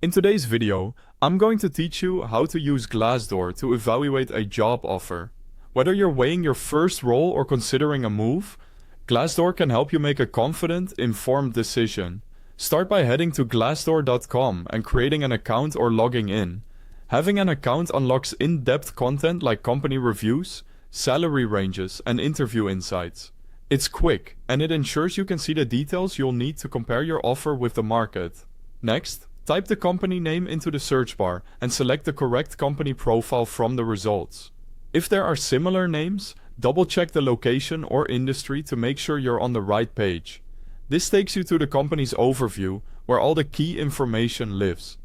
In today's video, I'm going to teach you how to use Glassdoor to evaluate a job offer. Whether you're weighing your first role or considering a move, Glassdoor can help you make a confident, informed decision. Start by heading to glassdoor.com and creating an account or logging in. Having an account unlocks in-depth content like company reviews, salary ranges, and interview insights. It's quick, and it ensures you can see the details you'll need to compare your offer with the market. Next, type the company name into the search bar and select the correct company profile from the results. If there are similar names, double-check the location or industry to make sure you're on the right page. This takes you to the company's overview, where all the key information lives.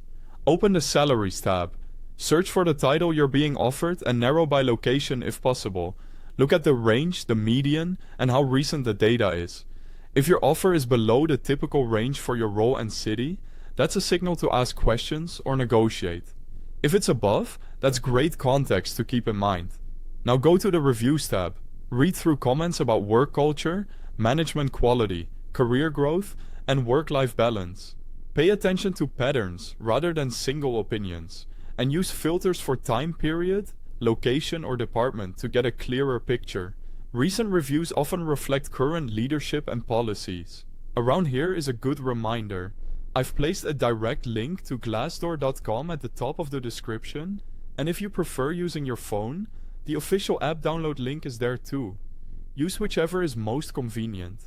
Open the Salaries tab. Search for the title you're being offered and narrow by location if possible. Look at the range, the median, and how recent the data is. If your offer is below the typical range for your role and city, that's a signal to ask questions or negotiate. If it's above, that's great context to keep in mind. Now go to the Reviews tab. Read through comments about work culture, management quality, career growth, and work-life balance. Pay attention to patterns rather than single opinions, and use filters for time period, location, or department to get a clearer picture. Recent reviews often reflect current leadership and policies. Around here is a good reminder. I've placed a direct link to glassdoor.com at the top of the description, and if you prefer using your phone, the official app download link is there too. Use whichever is most convenient.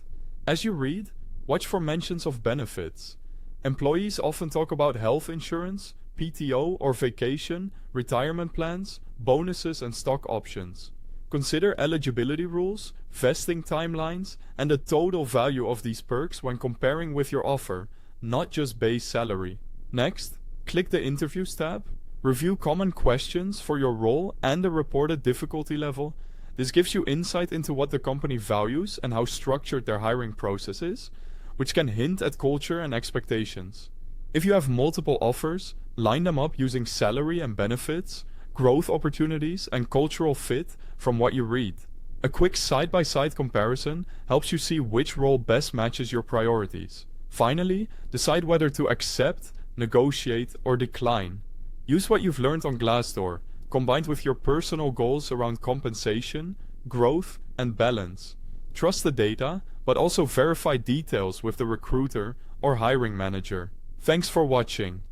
As you read, watch for mentions of benefits. Employees often talk about health insurance, PTO or vacation, retirement plans, bonuses and stock options. Consider eligibility rules, vesting timelines, and the total value of these perks when comparing with your offer, not just base salary. Next, click the Interviews tab. Review common questions for your role and the reported difficulty level. This gives you insight into what the company values and how structured their hiring process is, which can hint at culture and expectations. If you have multiple offers, line them up using salary and benefits, growth opportunities, and cultural fit from what you read. A quick side-by-side comparison helps you see which role best matches your priorities. Finally, decide whether to accept, negotiate, or decline. Use what you've learned on Glassdoor, combined with your personal goals around compensation, growth, and balance. Trust the data, but also verify details with the recruiter or hiring manager. Thanks for watching.